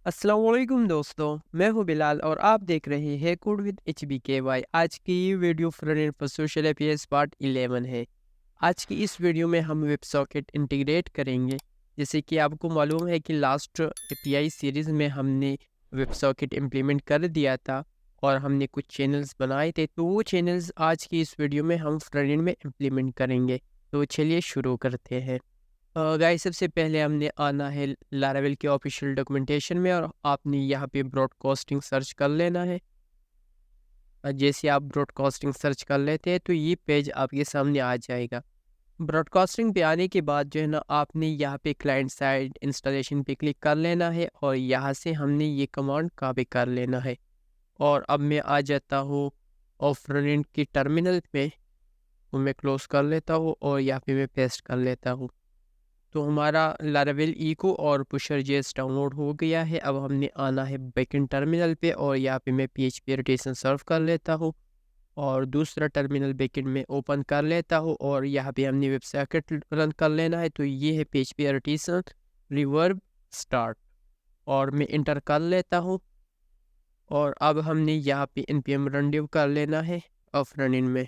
अस्सलाम वालेकुम दोस्तों, मैं हूं बिलाल और आप देख रहे हैं कोड विद HBKY। आज की ये video front end for social APS part 11 है। आज की इस वीडियो में हम वेब सॉकेट इंटीग्रेट करेंगे। जैसे कि आपको मालूम है कि लास्ट एपीआई सीरीज़ में हमने वेब सॉकेट इम्प्लीमेंट कर दिया था और हमने कुछ चैनल्स बनाए थे, तो वो चैनल्स आज की इस वीडियो में हम फ्रंट एंड में इम्प्लीमेंट करेंगे। तो चलिए शुरू करते हैं। गाइस, सबसे पहले हमने आना है लारावेल के ऑफिशियल डॉक्यूमेंटेशन में और आपने यहाँ पे ब्रॉडकास्टिंग सर्च कर लेना है। जैसे आप ब्रॉडकास्टिंग सर्च कर लेते हैं तो ये पेज आपके सामने आ जाएगा। ब्रॉडकास्टिंग पे आने के बाद जो है ना, आपने यहाँ पे क्लाइंट साइड इंस्टॉलेशन पे क्लिक कर लेना है और यहाँ से हमने ये कमांड कॉपी कर लेना है। और अब मैं आ जाता हूँ ऑफरेंट की टर्मिनल पे, तो मैं क्लोज कर लेता हूँ और यहाँ पे मैं पेस्ट कर लेता हूँ। तो हमारा लारावेल इको और पुशर जेएस डाउनलोड हो गया है। अब हमने आना है बैकएंड टर्मिनल पे और यहाँ पे मैं PHP रोटेशन सर्व कर लेता हूँ और दूसरा टर्मिनल बैकएंड में ओपन कर लेता हूँ और यहाँ पे हमने वेब सॉकेट रन कर लेना है। तो ये है PHP रोटेशन रिवर्ब स्टार्ट और मैं इंटर कर लेता हूँ। और अब हमने यहाँ पे npm रन डिव कर लेना है फ्रंट एंड में।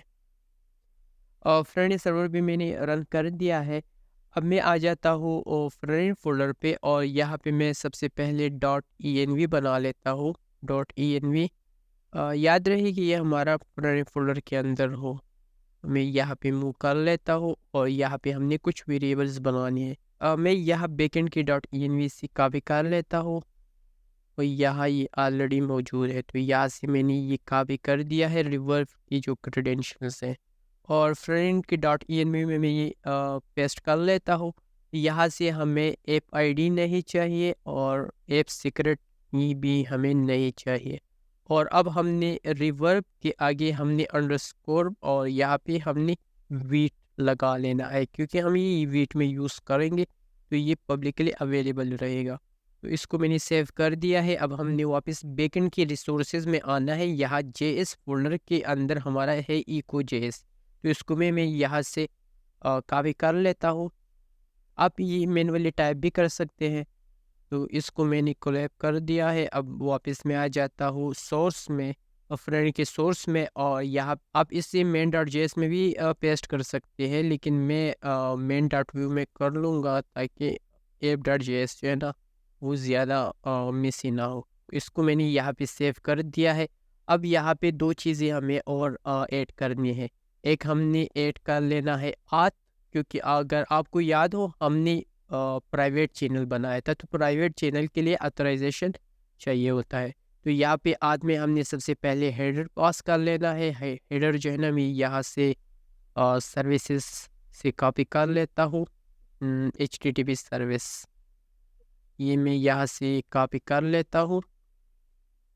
और फ्रंट एंड सर्वर भी मैंने रन कर दिया है। अब मैं आ जाता हूँ फ्रंट फोल्डर पे और यहाँ पे मैं सबसे पहले .env बना लेता हूँ। .env याद रहे कि ये हमारा फ्रंट फोल्डर के अंदर हो। मैं यहाँ पे मूव कर लेता हूँ और यहाँ पे हमने कुछ वेरिएबल्स बनाने हैं। मैं यहाँ बैकएंड की .env से कॉपी कर लेता हूँ और यहाँ ये ऑलरेडी मौजूद है, तो यहाँ से मैंने ये कॉपी कर दिया है रिवर्ब की जो क्रेडेंशियल्स हैं। और फ्रेंड के .env में मैं ये पेस्ट कर लेता हूँ। यहाँ से हमें ऐप आईडी नहीं चाहिए और ऐप सीक्रेट ये भी हमें नहीं चाहिए। और अब हमने रिवर्ब के आगे हमने अंडरस्कोर और यहाँ पे हमने वीट लगा लेना है, क्योंकि हम ये वीट में यूज़ करेंगे तो ये पब्लिकली अवेलेबल रहेगा। तो इसको मैंने सेव कर दिया है। अब हमने वापस बैकएंड के रिसोर्सेज में आना है। यहाँ JS फोल्डर के अंदर हमारा है eco.js, तो इसको मैं यहाँ से कॉपी कर लेता हूँ। आप ये मैनुअली टाइप भी कर सकते हैं। तो इसको मैंने कोलैब कर दिया है। अब वापस मैं आ जाता हूँ सोर्स में, फ्रेंड के सोर्स में, और यहाँ आप इसे main.js में भी पेस्ट कर सकते हैं, लेकिन मैं main.view में कर लूँगा ताकि app.js जो है ना वो ज़्यादा मिसी ना हो। इसको मैंने यहाँ पे सेव कर दिया है। अब यहाँ पे दो चीज़ें हमें और ऐड करनी है। एक हमने ऐड कर लेना है आथ, क्योंकि अगर आपको याद हो हमने प्राइवेट चैनल बनाया था, तो प्राइवेट चैनल के लिए ऑथराइजेशन चाहिए होता है। तो यहाँ पे आद में हमने सबसे पहले हेडर पास कर लेना है। हेडर जो है ना, मैं यहाँ से सर्विसेज से कॉपी कर लेता हूँ। HTTP सर्विस ये मैं यहाँ से कॉपी कर लेता हूँ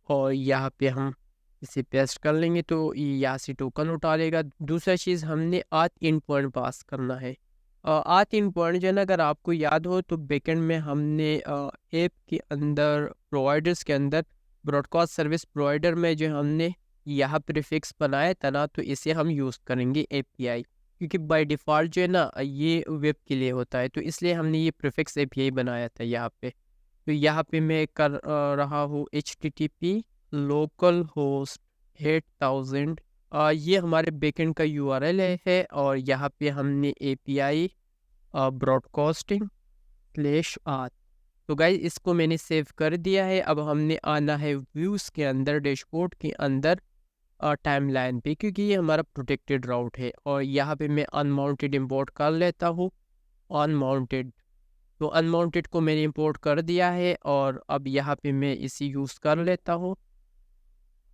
और यहाँ पे हम इसे पेस्ट कर लेंगे तो ये यहाँ से टोकन उठा लेगा। दूसरा चीज़ हमने आथ इन पॉइंट पास करना है। आथ इन पॉइंट जो है ना, अगर आपको याद हो तो बैकएंड में हमने ऐप के अंदर प्रोवाइडर्स के अंदर ब्रॉडकास्ट सर्विस प्रोवाइडर में जो हमने यहाँ प्रीफिक्स बनाया था ना, तो इसे हम यूज़ करेंगे API, क्योंकि बाय डिफ़ॉल्ट जो है ना ये वेब के लिए होता है, तो इसलिए हमने ये प्रीफिक्स API बनाया था यहाँ पे। तो यहाँ पे मैं कर रहा हूँ HTTP लोकल होस्ट 8000। ये हमारे बैकएंड का URL है और यहाँ पे हमने API ब्रॉडकास्टिंग स्लैश आथ। तो गाइज इसको मैंने सेव कर दिया है। अब हमने आना है व्यूज़ के अंदर, डैशबोर्ड के अंदर टाइमलाइन पे, क्योंकि ये हमारा प्रोटेक्टेड राउट है। और यहाँ पे मैं अनमाउंटेड इंपोर्ट कर लेता हूँ। अनमाउंटेड, तो अनमाउंटेड को मैंने इंपोर्ट कर दिया है और अब यहाँ पे मैं इसे यूज़ कर लेता हूँ।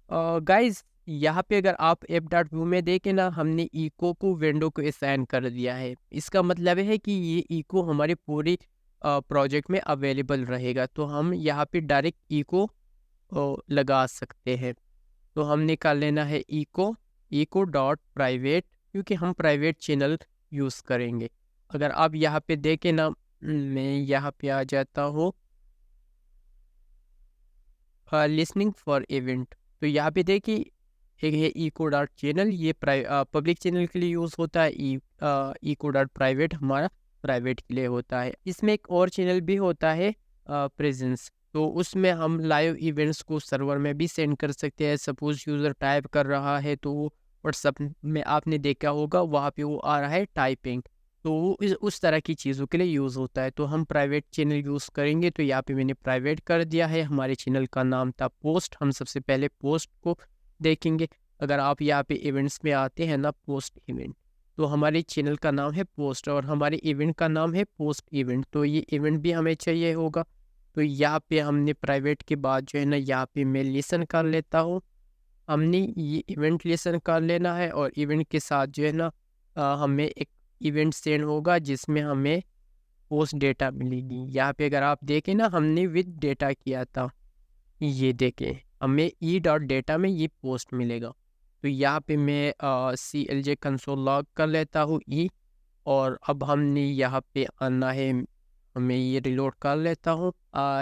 गाइज यहाँ पे अगर आप app.view में देखें ना, हमने इको को विंडो को असाइन कर दिया है। इसका मतलब है कि ये इको हमारे पूरे प्रोजेक्ट में अवेलेबल रहेगा, तो हम यहाँ पे डायरेक्ट इको लगा सकते हैं। तो हमने कर लेना है इको डॉट प्राइवेट, क्योंकि हम प्राइवेट चैनल यूज़ करेंगे। अगर आप यहाँ पे देखें ना, मैं यहाँ पे आ जाता हूँ लिसनिंग फॉर इवेंट। तो यहाँ पे देखिए एक है इको डॉट चैनल, ये पब्लिक चैनल के लिए यूज़ होता है। इको डॉट प्राइवेट हमारा प्राइवेट के लिए होता है। इसमें एक और चैनल भी होता है प्रेजेंस, तो उसमें हम लाइव इवेंट्स को सर्वर में भी सेंड कर सकते हैं। सपोज़ यूज़र टाइप कर रहा है तो व्हाट्सएप में आपने देखा होगा वहाँ पे वो आ रहा है टाइपिंग, तो वो उस तरह की चीज़ों के लिए यूज़ होता है। तो हम प्राइवेट चैनल यूज़ करेंगे, तो यहाँ पे मैंने प्राइवेट कर दिया है। हमारे चैनल का नाम था पोस्ट, हम सबसे पहले पोस्ट को देखेंगे। अगर आप यहाँ पे इवेंट्स में आते हैं ना, पोस्ट इवेंट, तो हमारे चैनल का नाम है पोस्ट और हमारे इवेंट का नाम है पोस्ट इवेंट, तो ये इवेंट भी हमें चाहिए होगा। तो यहाँ पे हमने प्राइवेट के बाद जो है ना, यहाँ पे मैं लिसन कर लेता हूँ। हमने ये इवेंट लिसन कर लेना है और इवेंट के साथ जो है ना हमें एक इवेंट सेंड होगा जिसमें हमें पोस्ट डेटा मिलेगी। यहाँ पे अगर आप देखें ना, हमने विद डेटा किया था, ये देखें हमें ई डॉट डेटा में ये पोस्ट मिलेगा। तो यहाँ पे मैं CLJ कंसोल लॉग कर लेता हूँ ई, और अब हमने यहाँ पे आना है, मैं ये रिलोड कर लेता हूँ।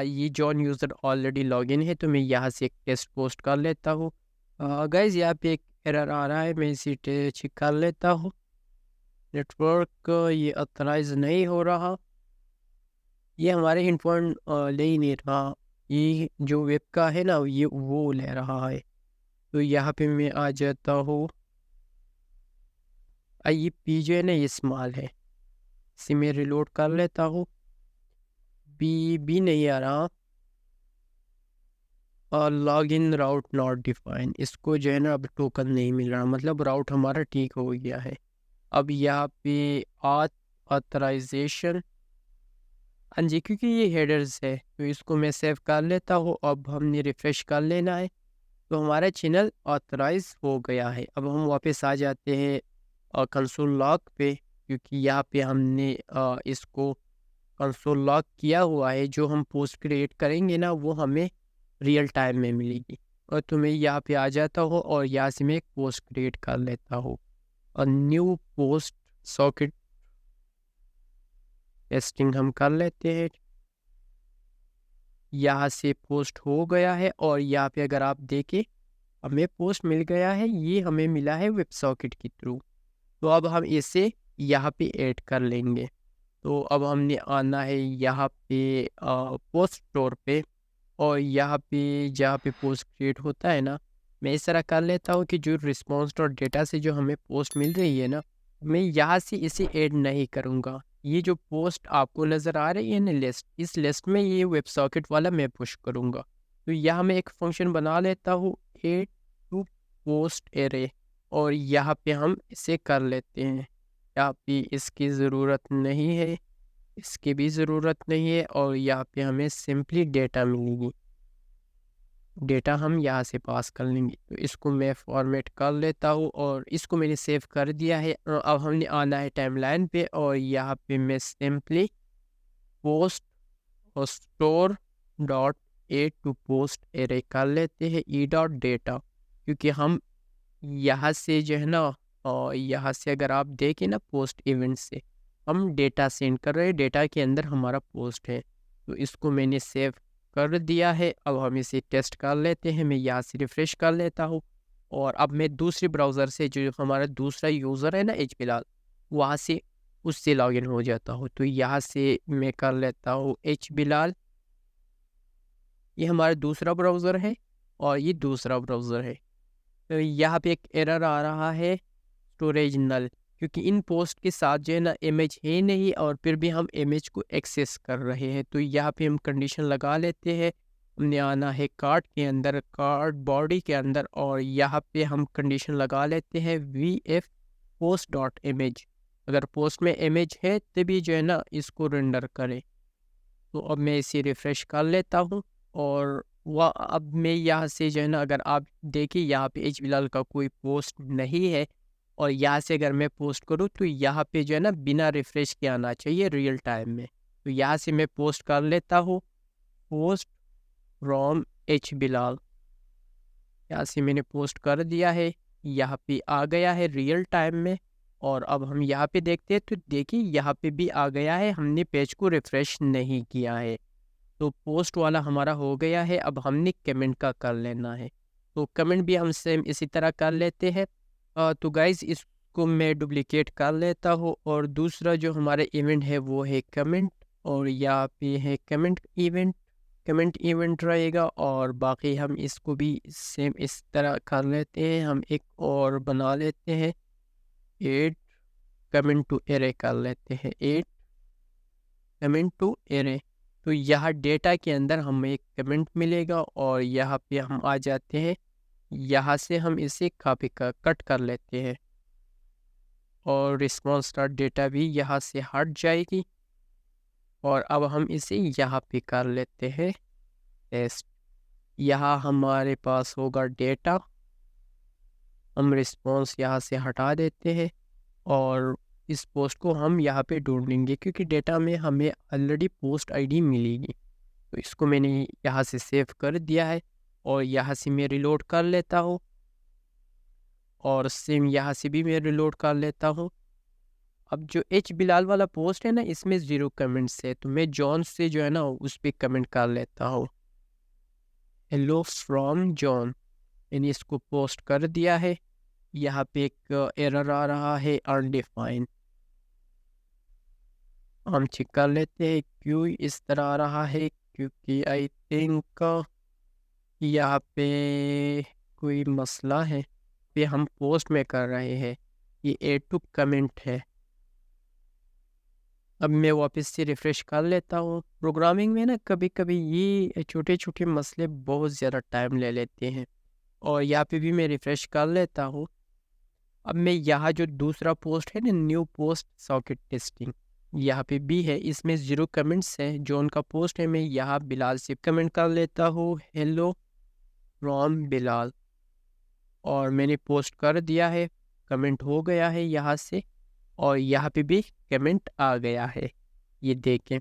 ये जॉन यूज़र ऑलरेडी लॉगिन है, तो मैं यहाँ से एक टेस्ट पोस्ट कर लेता हूँ। गाइज यहाँ पे एक एरर आ रहा है, मैं इसे चेक कर लेता हूँ। नेटवर्क ये ऑथराइज नहीं हो रहा, ये हमारे इनफॉर्म ले ही नहीं रहा। ये जो वेब का है ना, ये वो ले रहा है। तो यहाँ पे मैं आ जाता हूँ। ये पी जो है ना, ये स्मॉल है, इसे मैं रिलोड कर लेता हूँ। बी नहीं आ रहा, और log in route not define, इसको जो है ना अब टोकन नहीं मिल रहा, मतलब राउट हमारा ठीक हो गया है। अब यहाँ पे ऑथराइजेशन, हाँ जी, क्योंकि ये हेडर्स है तो इसको मैं सेव कर लेता हूँ। अब हमने रिफ्रेश कर लेना है, तो हमारा चैनल ऑथराइज हो गया है। अब हम वापस आ जाते हैं कंसोल लॉग पे, क्योंकि यहाँ पे हमने इसको कंसोल लॉग किया हुआ है। जो हम पोस्ट क्रिएट करेंगे ना, वो हमें रियल टाइम में मिलेगी। और तो मैं यहाँ पे आ जाता हूँ और यहाँ से मैं एक पोस्ट क्रिएट कर लेता हूँ, और न्यू पोस्ट सॉकेट टेस्टिंग हम कर लेते हैं। यहाँ से पोस्ट हो गया है, और यहाँ पे अगर आप देखें हमें पोस्ट मिल गया है, ये हमें मिला है वेब सॉकेट के थ्रू। तो अब हम इसे यहाँ पे ऐड कर लेंगे। तो अब हमने आना है यहाँ पे पोस्ट स्टोर पे, और यहाँ पे जहाँ पे पोस्ट क्रिएट होता है ना, मैं इस तरह कर लेता हूँ कि जो रिस्पॉन्स डॉट डेटा से जो हमें पोस्ट मिल रही है ना, मैं यहाँ से इसे ऐड नहीं करूँगा। ये जो पोस्ट आपको नज़र आ रही है ना लिस्ट, इस लिस्ट में ये वेब सॉकेट वाला मैं पुश करूँगा। तो यहाँ मैं एक फंक्शन बना लेता हूँ, ऐड टू पोस्ट एरे, और यहाँ पे हम इसे कर लेते हैं। यहाँ पे इसकी ज़रूरत नहीं है, इसकी भी ज़रूरत नहीं है, और यहाँ पे हमें सिंपली डेटा मिलेगी। डेटा हम यहाँ से पास कर लेंगे। तो इसको मैं फॉर्मेट कर लेता हूँ और इसको मैंने सेव कर दिया है। अब हमने आना है टाइमलाइन पे, और यहाँ पे मैं सिंपली पोस्ट और store dot A to post array कर लेते हैं ई डॉट डेटा, क्योंकि हम यहाँ से जो है ना, और यहाँ से अगर आप देखें ना, पोस्ट इवेंट से हम डेटा सेंड कर रहे हैं, डेटा के अंदर हमारा पोस्ट है। तो इसको मैंने सेव कर दिया है। अब हम इसे टेस्ट कर लेते हैं, मैं यहाँ से रिफ्रेश कर लेता हूँ, और अब मैं दूसरे ब्राउज़र से, जो हमारा दूसरा यूज़र है ना एच बिलाल, वहाँ से उससे लॉगिन हो जाता हूँ। तो यहाँ से मैं कर लेता हूँ एच बिलाल, ये हमारा दूसरा ब्राउज़र है और ये दूसरा ब्राउज़र है। तो यहाँ पे एक एरर आ रहा है, स्टोरेज नल, क्योंकि इन पोस्ट के साथ जो है ना इमेज है नहीं, और फिर भी हम इमेज को एक्सेस कर रहे हैं। तो यहाँ पे हम कंडीशन लगा लेते हैं, हमने आना है कार्ड के अंदर, कार्ड बॉडी के अंदर, और यहाँ पे हम कंडीशन लगा लेते हैं VF पोस्ट डॉट इमेज। अगर पोस्ट में इमेज है तभी जो है ना इसको रेंडर करें। तो अब मैं इसे रिफ़्रेश कर लेता हूँ, और वह अब मैं यहाँ से जो है ना, अगर आप देखिए यहाँ पे एच बिलाल का कोई पोस्ट नहीं है, और यहाँ से अगर मैं पोस्ट करूँ तो यहाँ पे जो है ना बिना रिफ़्रेश के आना चाहिए रियल टाइम में। तो यहाँ से मैं पोस्ट कर लेता हूँ, पोस्ट फ्रॉम एच बिलाल, यहाँ से मैंने पोस्ट कर दिया है, यहाँ पे आ गया है रियल टाइम में। और अब हम यहाँ पे देखते हैं, तो देखिए यहाँ पे भी आ गया है, हमने पेज को रिफ़्रेश नहीं किया है। तो पोस्ट वाला हमारा हो गया है। अब हमने कमेंट का कर लेना है, तो कमेंट भी हम सेम इसी तरह कर लेते हैं। तो गाइज़ इसको मैं डुप्लिकेट कर लेता हूँ, और दूसरा जो हमारा इवेंट है वो है कमेंट, और यहाँ पे है कमेंट इवेंट, कमेंट इवेंट रहेगा और बाकी हम इसको भी सेम इस तरह कर लेते हैं। हम एक और बना लेते हैं, 8 कमेंट टू एरे कर लेते हैं, 8 कमेंट टू एरे। तो यहाँ डेटा के अंदर हमें एक कमेंट मिलेगा और यहाँ पे हम आ जाते हैं, यहाँ से हम इसे कॉपी कर कट कर लेते हैं और रिस्पॉन्स डॉट डेटा भी यहाँ से हट जाएगी। और अब हम इसे यहाँ पे कर लेते हैं टेस्ट। यहाँ हमारे पास होगा डेटा, हम रिस्पॉन्स यहाँ से हटा देते हैं और इस पोस्ट को हम यहाँ पे ढूंढेंगे क्योंकि डेटा में हमें ऑलरेडी पोस्ट आईडी मिलेगी। तो इसको मैंने यहाँ से सेव कर दिया है और यहाँ से मैं रिलोड कर लेता हूँ और सेम यहाँ से भी मैं रिलोड कर लेता हूँ। अब जो एच बिलाल वाला पोस्ट है ना, इसमें 0 कमेंट्स है, तो मैं जॉन से जो है ना उस पर कमेंट कर लेता हूँ, हेलो फ्रॉम जॉन। मैंने इसको पोस्ट कर दिया है। यहाँ पे एक एरर आ रहा है अनडिफाइंड, हम चेक कर लेते हैं क्यों इस तरह आ रहा है, क्योंकि आई थिंक यहाँ पे कोई मसला है। पे हम पोस्ट में कर रहे हैं, ये एड टू कमेंट है। अब मैं वापस से रिफ़्रेश कर लेता हूँ। प्रोग्रामिंग में ना कभी कभी ये छोटे छोटे मसले बहुत ज़्यादा टाइम ले लेते हैं और यहाँ पे भी मैं रिफ़्रेश कर लेता हूँ। अब मैं यहाँ जो दूसरा पोस्ट है ना, न्यू पोस्ट सॉकेट टेस्टिंग, यहाँ पे भी है, इसमें 0 कमेंट्स हैं। जो उनका पोस्ट है मैं यहाँ बिलाल से कमेंट कर लेता हूँ, हेलो फ्रॉम बिलाल, और मैंने पोस्ट कर दिया है, कमेंट हो गया है यहाँ से और यहाँ पे भी कमेंट आ गया है। ये देखें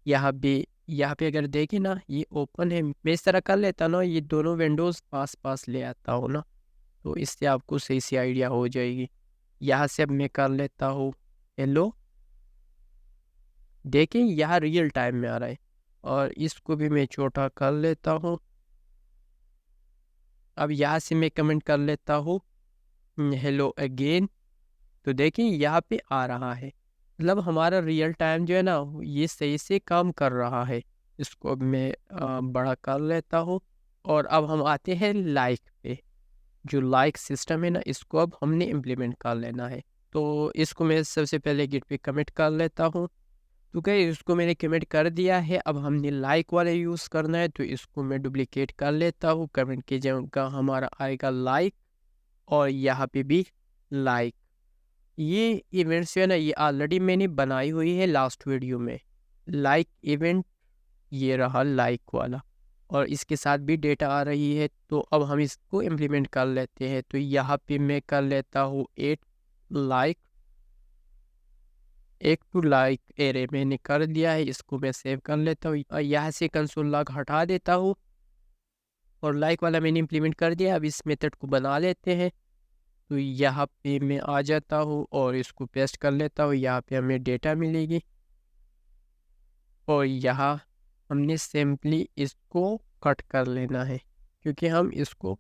यहाँ पे अगर देखें ना, ये ओपन है। मैं इस तरह कर लेता ना, ये दोनों विंडोज़ पास पास ले आता हूँ ना, तो इससे आपको सही सी आइडिया हो जाएगी। यहाँ से अब मैं कर लेता हूँ हेलो, देखें यहाँ रियल टाइम में आ रहा है और इसको भी मैं छोटा कर लेता हूँ। अब यहाँ से मैं कमेंट कर लेता हूँ हेलो अगेन, तो देखें यहाँ पे आ रहा है। मतलब हमारा रियल टाइम जो है ना ये सही से काम कर रहा है। इसको अब मैं बड़ा कर लेता हूँ और अब हम आते हैं लाइक पे। जो लाइक सिस्टम है ना, इसको अब हमने इम्प्लीमेंट कर लेना है। तो इसको मैं सबसे पहले गिट पे कमिट कर लेता हूँ। तो क्या इसको मैंने कमिट कर दिया है। अब हमने लाइक वाले यूज़ करना है, तो इसको मैं डुप्लीकेट कर लेता हूँ। कमेंट की जगह हमारा आएगा लाइक और यहाँ पे भी लाइक। ये इवेंट्स जो है ना, ये ऑलरेडी मैंने बनाई हुई है लास्ट वीडियो में। लाइक इवेंट ये रहा लाइक वाला और इसके साथ भी डेटा आ रही है। तो अब हम इसको इम्प्लीमेंट कर लेते हैं। तो यहाँ पे मैं कर लेता हूँ 8 लाइक, 1 टू लाइक एरे मैंने कर दिया है। इसको मैं सेव कर लेता हूँ और यहाँ से कंसोल लॉग हटा देता हूँ और लाइक वाला मैंने इम्प्लीमेंट कर दिया। अब इस मेथड को बना लेते हैं। तो यहाँ पे मैं आ जाता हूँ और इसको पेस्ट कर लेता हूँ। यहाँ पे हमें डेटा मिलेगी और यहाँ हमने सिंपली इसको कट कर लेना है क्योंकि हम इसको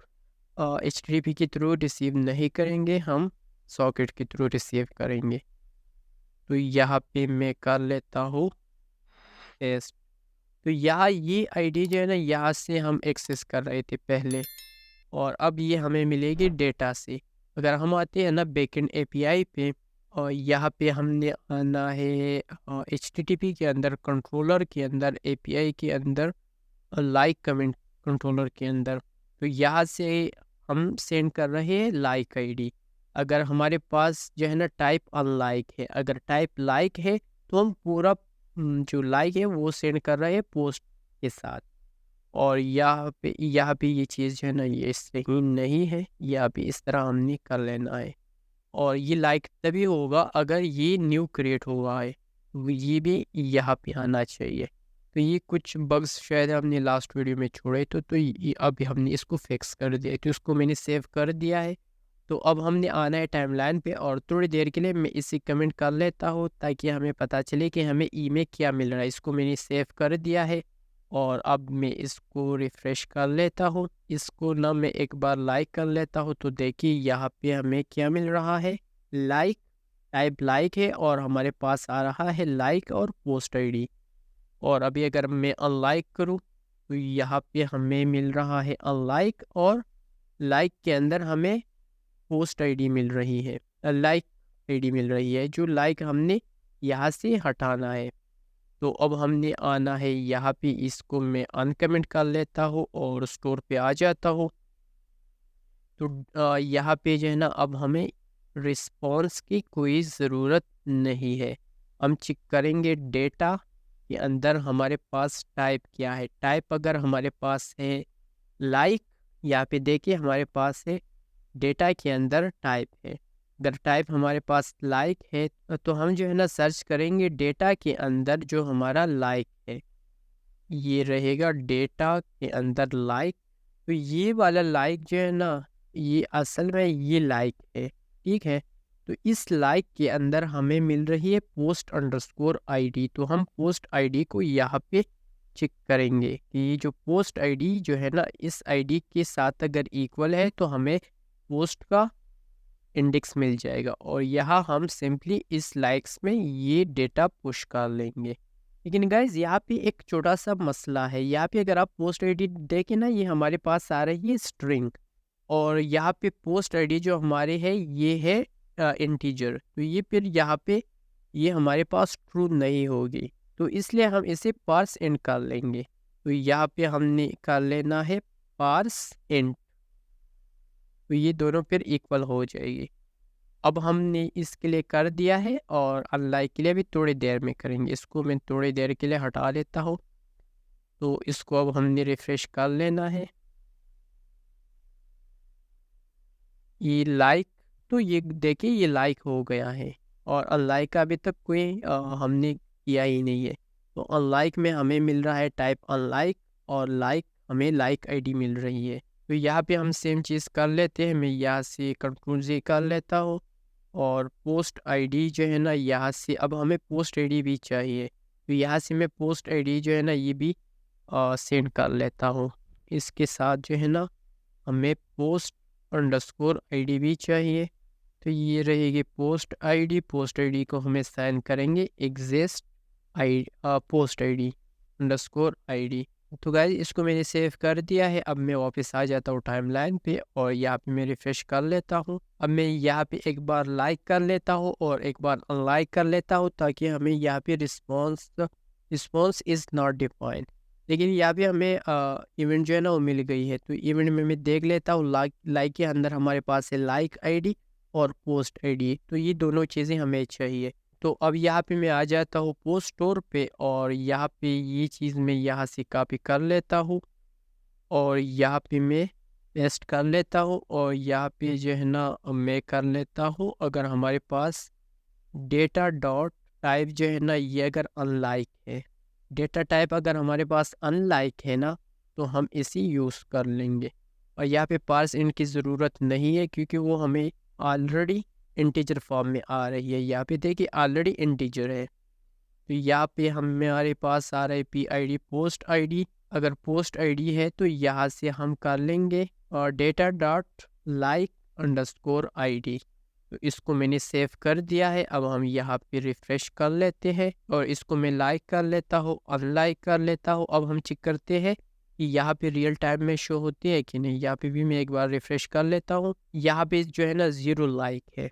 HTTP के थ्रू रिसीव नहीं करेंगे, हम सॉकेट के थ्रू रिसीव करेंगे। तो यहाँ पे मैं कर लेता हूँ पेस्ट। तो यहाँ ये आईडी जो है ना, यहाँ से हम एक्सेस कर रहे थे पहले और अब ये हमें मिलेगी डेटा से। अगर हम आते हैं ना बैकएंड API पे और यहाँ पे हमने आना है HTTP के अंदर, कंट्रोलर के अंदर, API के अंदर, लाइक कमेंट कंट्रोलर के अंदर। तो यहाँ से हम सेंड कर रहे हैं लाइक आईडी। अगर हमारे पास जो है ना टाइप अनलाइक है, अगर टाइप लाइक है तो हम पूरा जो लाइक है वो सेंड कर रहे हैं पोस्ट के साथ। और यहाँ पे ये चीज़ जो है ना ये सही नहीं है, यहाँ पे इस तरह हमने कर लेना है। और ये लाइक तभी होगा अगर ये न्यू क्रिएट हुआ है, ये भी यहाँ पे आना चाहिए। तो ये कुछ बग्स शायद हमने लास्ट वीडियो में छोड़े तो ये अभी हमने इसको फिक्स कर दिया। तो इसको मैंने सेव कर दिया है। तो अब हमने आना है टाइमलाइन पे और थोड़ी देर के लिए मैं इसे कमेंट कर लेता हूँ ताकि हमें पता चले कि हमें में क्या मिल रहा है। इसको मैंने सेव कर दिया है और अब मैं इसको रिफ़्रेश कर लेता हूँ। इसको ना मैं एक बार लाइक कर लेता हूँ। तो देखिए यहाँ पे हमें क्या मिल रहा है, लाइक, टाइप लाइक है और हमारे पास आ रहा है लाइक और पोस्ट आईडी। और अभी अगर मैं अनलाइक करूँ तो यहाँ पे हमें मिल रहा है अनलाइक, और लाइक के अंदर हमें पोस्ट आईडी मिल रही है, लाइक आईडी मिल रही है, जो लाइक हमने यहाँ से हटाना है। तो अब हमने आना है यहाँ पे, इसको मैं अनकमेंट कर लेता हूँ और स्टोर पे आ जाता हूँ। तो यहाँ पे जो है ना, अब हमें रिस्पॉन्स की कोई ज़रूरत नहीं है। हम चेक करेंगे डेटा के अंदर हमारे पास टाइप क्या है। टाइप अगर हमारे पास है लाइक, यहाँ पे देखिए हमारे पास है डेटा के अंदर टाइप है। अगर टाइप हमारे पास लाइक है तो हम जो है ना सर्च करेंगे डेटा के अंदर जो हमारा लाइक है, ये रहेगा डेटा के अंदर लाइक। तो ये वाला लाइक जो है ना, ये असल में ये लाइक है, ठीक है। तो इस लाइक के अंदर हमें मिल रही है पोस्ट अंडरस्कोर आईडी। तो हम पोस्ट आईडी को यहाँ पे चेक करेंगे कि ये जो पोस्ट आईडी जो है ना, इस आईडी के साथ अगर इक्वल है तो हमें पोस्ट का इंडेक्स मिल जाएगा, और यहाँ हम सिंपली इस लाइक्स में ये डेटा पुश कर लेंगे। लेकिन गाइज यहाँ पे एक छोटा सा मसला है। यहाँ पे अगर आप पोस्ट आईडी देखें ना, ये हमारे पास आ रही है स्ट्रिंग, और यहाँ पे पोस्ट आईडी जो हमारे है ये है इंटीजर। तो ये फिर यहाँ पे ये हमारे पास ट्रू नहीं होगी, तो इसलिए हम इसे पार्स इंट कर लेंगे। तो यहाँ पे हमने कर लेना है पार्स इंट, तो ये दोनों फिर इक्वल हो जाएगी। अब हमने इसके लिए कर दिया है, और अनलाइक के लिए भी थोड़ी देर में करेंगे। इसको मैं थोड़ी देर के लिए हटा लेता हूँ। तो इसको अब हमने रिफ्रेश कर लेना है। ये लाइक, तो ये देखिए ये लाइक हो गया है, और अनलाइक का अभी तक कोई हमने किया ही नहीं है। तो अनलाइक में हमें मिल रहा है टाइप अनलाइक, और लाइक हमें लाइक आईडी मिल रही है। तो यहाँ पे हम सेम चीज़ कर लेते हैं। मैं यहाँ से कंट्रोल Z कर लेता हूँ, और पोस्ट आईडी जो है ना, यहाँ से अब हमें पोस्ट आईडी भी चाहिए। तो यहाँ से मैं पोस्ट आईडी जो है ना, ये भी सेंड कर लेता हूँ। इसके साथ जो है ना, हमें पोस्ट अंडरस्कोर आईडी भी चाहिए। तो ये रहेगी पोस्ट आईडी। पोस्ट आईडी को हमें साइन करेंगे exist I post ID underscore ID. तो गाइस इसको मैंने सेव कर दिया है। अब मैं वापस आ जाता हूँ टाइमलाइन पे, और यहाँ पे मैं रिफ्रेश कर लेता हूँ। अब मैं यहाँ पे एक बार लाइक कर लेता हूँ और एक बार अनलाइक कर लेता हूँ, ताकि हमें यहाँ पे रिस्पॉन्स इज़ नॉट डिफाइंड। लेकिन यहाँ पे हमें इवेंट जो है ना वो मिल गई है। तो इवेंट में मैं देख लेता हूँ, लाइक के अंदर हमारे पास है लाइक आईडी और पोस्ट आईडी। तो ये दोनों चीज़ें हमें चाहिए। तो अब यहाँ पे मैं आ जाता हूँ पोस्ट स्टोर पे, और यहाँ पे ये चीज़ मैं यहाँ से कॉपी कर लेता हूँ, और यहाँ पे मैं पेस्ट कर लेता हूँ। और यहाँ पे जो है ना मैं कर लेता हूँ, अगर हमारे पास डेटा डॉट टाइप जो है ना, ये अगर अनलाइक है, डेटा टाइप अगर हमारे पास अनलाइक है ना, तो हम इसी यूज़ कर लेंगे। और यहाँ पे पार्स इंट की ज़रूरत नहीं है, क्योंकि वो हमें ऑलरेडी इंटीजर फॉर्म में आ रही है। यहाँ पे देखिए ऑलरेडी इंटीजर है। तो यहाँ पे हमारे पास आ रहा है PID पोस्ट आईडी। अगर पोस्ट आईडी है तो यहाँ से हम कर लेंगे और data dot like underscore ID. तो इसको मैंने सेव कर दिया है। अब हम यहाँ पे रिफ्रेश कर लेते हैं, और इसको मैं लाइक कर लेता हूँ, अनलाइक कर लेता हूँ। अब हम चेक करते हैं कि यहाँ पे रियल टाइम में शो होती है कि नहीं। यहाँ पे भी मैं एक बार रिफ्रेश कर लेता हूँ। यहाँ पे जो है ना 0 लाइक है,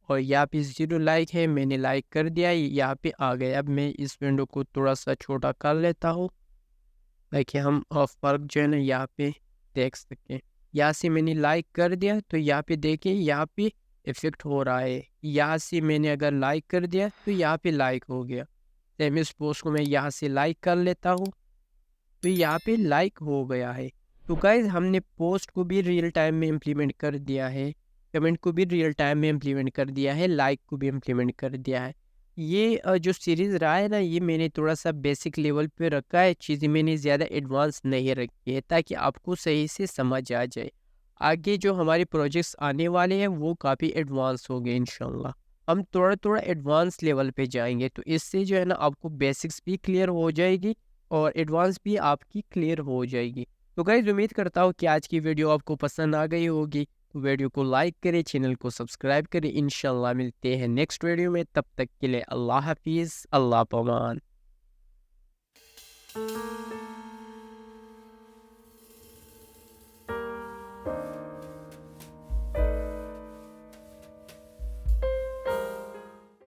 और यहाँ पे 0 लाइक है, मैंने लाइक कर दिया, यहाँ पे आ गया। अब मैं इस विंडो को थोड़ा सा छोटा कर लेता हूँ, ताकि हम फ़र्क जो है ना यहाँ पे देख सकें। यहाँ से मैंने लाइक कर दिया, तो यहाँ पे देखिए यहाँ पे इफेक्ट हो रहा है। यहाँ से मैंने अगर लाइक कर दिया तो यहाँ पे लाइक हो गया। सेम इस पोस्ट को मैं यहाँ से लाइक कर लेता हूँ, तो यहाँ पे लाइक हो गया है। तो गाइज हमने पोस्ट को भी रियल टाइम में इम्प्लीमेंट कर दिया है, कमेंट को भी रियल टाइम में इम्प्लीमेंट कर दिया है, लाइक को भी इम्प्लीमेंट कर दिया है। ये जो सीरीज़ रहा है ना, ये मैंने थोड़ा सा बेसिक लेवल पे रखा है, चीज़ें मैंने ज़्यादा एडवांस नहीं रखी है, ताकि आपको सही से समझ आ जाए। आगे जो हमारे प्रोजेक्ट्स आने वाले हैं वो काफ़ी एडवांस हो गए इंशाल्लाह। हम थोड़ा थोड़ा एडवांस लेवल पे जाएंगे, तो इससे जो है ना आपको बेसिक्स भी क्लियर हो जाएगी और एडवांस भी आपकी क्लियर हो जाएगी। तो गाइस उम्मीद करता हूँ कि आज की वीडियो आपको पसंद आ गई होगी। तो वीडियो को लाइक करें, चैनल को सब्सक्राइब करें। इंशाल्लाह मिलते हैं नेक्स्ट वीडियो में, तब तक के लिए अल्लाह हाफिज़, अल्लाह पमान।